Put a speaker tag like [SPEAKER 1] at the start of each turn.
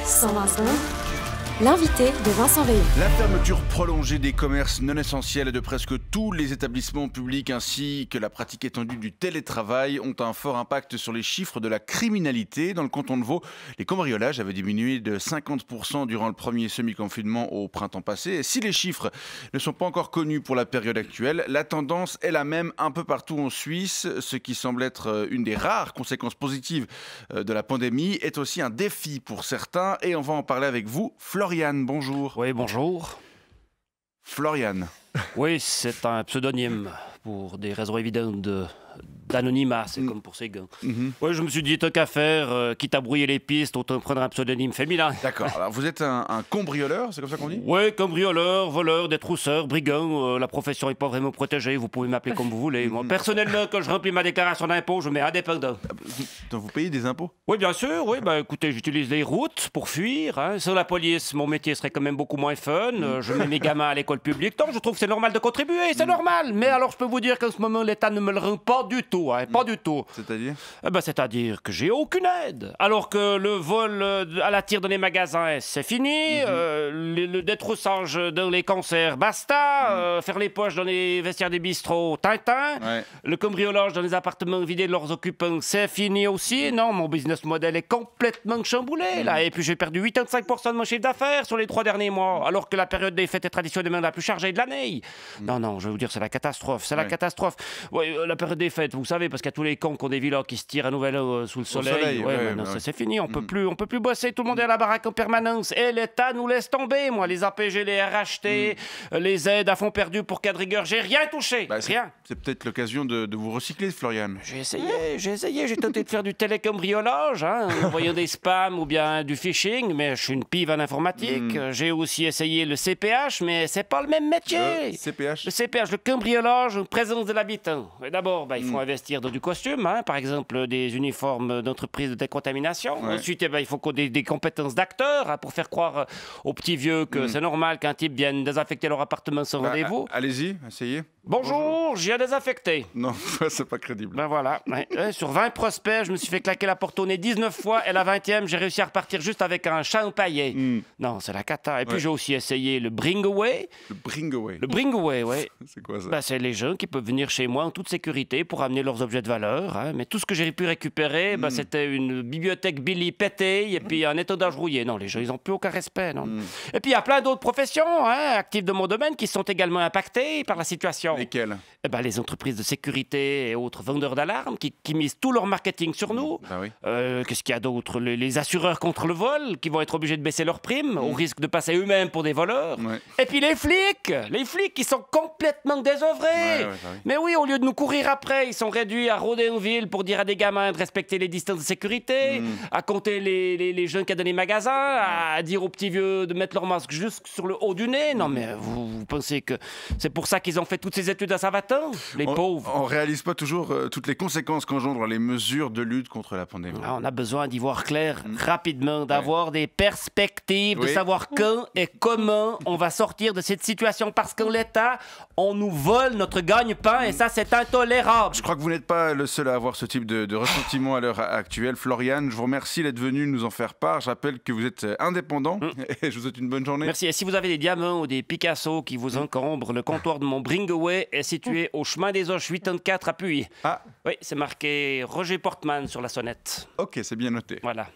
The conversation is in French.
[SPEAKER 1] 120 secondes. L'invité de Vincent Veillon.
[SPEAKER 2] La fermeture prolongée des commerces non essentiels de presque tous les établissements publics ainsi que la pratique étendue du télétravail ont un fort impact sur les chiffres de la criminalité. Dans le canton de Vaud, les cambriolages avaient diminué de 50% durant le premier semi-confinement au printemps passé. Et si les chiffres ne sont pas encore connus pour la période actuelle, la tendance est la même un peu partout en Suisse. Ce qui semble être une des rares conséquences positives de la pandémie est aussi un défi pour certains. Et on va en parler avec vous, Florian, bonjour.
[SPEAKER 3] Oui, bonjour.
[SPEAKER 2] Florian.
[SPEAKER 3] Oui, c'est un pseudonyme pour des raisons évidentes d'anonymat, c'est comme pour ces gars. Oui, je me suis dit, tant qu'à faire, quitte à brouiller les pistes, autant prendre un pseudonyme féminin.
[SPEAKER 2] D'accord, alors vous êtes un cambrioleur, c'est comme ça qu'on dit?
[SPEAKER 3] Oui, cambrioleur, voleur, détrousseur, brigand, la profession n'est pas vraiment protégée, vous pouvez m'appeler comme vous voulez. Moi, personnellement, quand je remplis ma déclaration d'impôt, je mets indépendant.
[SPEAKER 2] Donc vous payez des impôts?
[SPEAKER 3] Oui, bien sûr, oui, écoutez, j'utilise les routes pour fuir. Sans la police, mon métier serait quand même beaucoup moins fun. Je mets mes gamins à l'école publique. Donc, je trouve que c'est normal de contribuer, c'est normal. Mais alors, je peux vous dire qu'en ce moment, l'État ne me le rend pas du tout. Pas du tout.
[SPEAKER 2] C'est-à-dire?
[SPEAKER 3] C'est-à-dire que j'ai aucune aide. Alors que le vol à la tire dans les magasins, c'est fini. Le détroussage dans les concerts, basta. Faire les poches dans les vestiaires des bistrots, tintin.
[SPEAKER 2] Ouais.
[SPEAKER 3] Le cambriolage dans les appartements vidés de leurs occupants, c'est fini aussi. Non, mon business model est complètement chamboulé, là. Et puis j'ai perdu 85% de mon chiffre d'affaires sur les 3 derniers mois, alors que la période des fêtes est traditionnellement la plus chargée de l'année. Non, je vais vous dire, c'est la catastrophe. C'est la catastrophe. Ouais, la période des fêtes, vous savez, parce qu'il y a tous les cons qui ont des villas qui se tirent à nouvelle sous le soleil. C'est fini, on peut plus bosser, tout le monde est à la baraque en permanence. Et l'État nous laisse tomber, moi, les APG, les RHT, les aides à fonds perdus pour cas de rigueur, j'ai rien touché, rien.
[SPEAKER 2] C'est peut-être l'occasion de vous recycler, Florian.
[SPEAKER 3] J'ai essayé, j'ai tenté de faire du télécambriolage, en envoyant des spams ou bien du phishing, mais je suis une pive en informatique. J'ai aussi essayé le CPH, mais c'est pas le même métier.
[SPEAKER 2] CPH?
[SPEAKER 3] Le CPH, le cambriolage en présence de l'habitant. D'abord, il faut investir dans du costume, par exemple des uniformes d'entreprise de décontamination.
[SPEAKER 2] Ouais.
[SPEAKER 3] Ensuite, il faut des compétences d'acteurs pour faire croire aux petits vieux que c'est normal qu'un type vienne désinfecter leur appartement sans rendez-vous.
[SPEAKER 2] Allez-y, essayez.
[SPEAKER 3] Bonjour, j'ai désinfecté.
[SPEAKER 2] Non, c'est pas crédible.
[SPEAKER 3] Ben voilà. Sur 20 prospects, je me suis fait claquer la porte au nez 19 fois et la 20e, j'ai réussi à repartir juste avec un chat empaillé. Non, c'est la cata. Et puis j'ai aussi essayé le Bring Away.
[SPEAKER 2] Le Bring Away.
[SPEAKER 3] Le Bring Away, oui.
[SPEAKER 2] C'est quoi ça?
[SPEAKER 3] C'est les gens qui peuvent venir chez moi en toute sécurité pour amener leurs objets de valeur. Mais tout ce que j'ai pu récupérer, c'était une bibliothèque Billy pétée et puis un étendage rouillé. Non, les gens, ils n'ont plus aucun respect. Non. Et puis il y a plein d'autres professions actives de mon domaine qui sont également impactées par la situation.
[SPEAKER 2] Lesquelles?
[SPEAKER 3] Les entreprises de sécurité et autres vendeurs d'alarmes qui misent tout leur marketing sur nous.
[SPEAKER 2] Oui.
[SPEAKER 3] Qu'est-ce qu'il y a d'autre? Les assureurs contre le vol qui vont être obligés de baisser leurs primes au risque de passer eux-mêmes pour des voleurs.
[SPEAKER 2] Ouais.
[SPEAKER 3] Et puis les flics qui sont complètement désœuvrés. Mais oui, au lieu de nous courir après, ils sont réduits à rôder en ville pour dire à des gamins de respecter les distances de sécurité, à compter les jeunes qu'il y a dans les magasins, à dire aux petits vieux de mettre leur masque juste sur le haut du nez. Non, mais vous pensez que c'est pour ça qu'ils ont fait toutes ces études à Saint-Vatin, les pauvres?
[SPEAKER 2] On réalise pas toujours toutes les conséquences qu'engendrent les mesures de lutte contre la pandémie.
[SPEAKER 3] On a besoin d'y voir clair rapidement, d'avoir des perspectives, de savoir quand et comment on va sortir de cette situation. Parce qu'en l'État, on nous vole notre gagne-pain et ça, c'est intolérable.
[SPEAKER 2] Je crois que vous n'êtes pas le seul à avoir ce type de ressentiment à l'heure actuelle. Florian, je vous remercie d'être venu nous en faire part. Je rappelle que vous êtes indépendant et je vous souhaite une bonne journée.
[SPEAKER 3] Merci. Et si vous avez des diamants ou des Picasso qui vous encombrent, le comptoir de mon Bring Away est situé au chemin des Oches 84 à Puy.
[SPEAKER 2] Ah.
[SPEAKER 3] Oui, c'est marqué Roger Portman sur la sonnette.
[SPEAKER 2] Ok, c'est bien noté.
[SPEAKER 3] Voilà.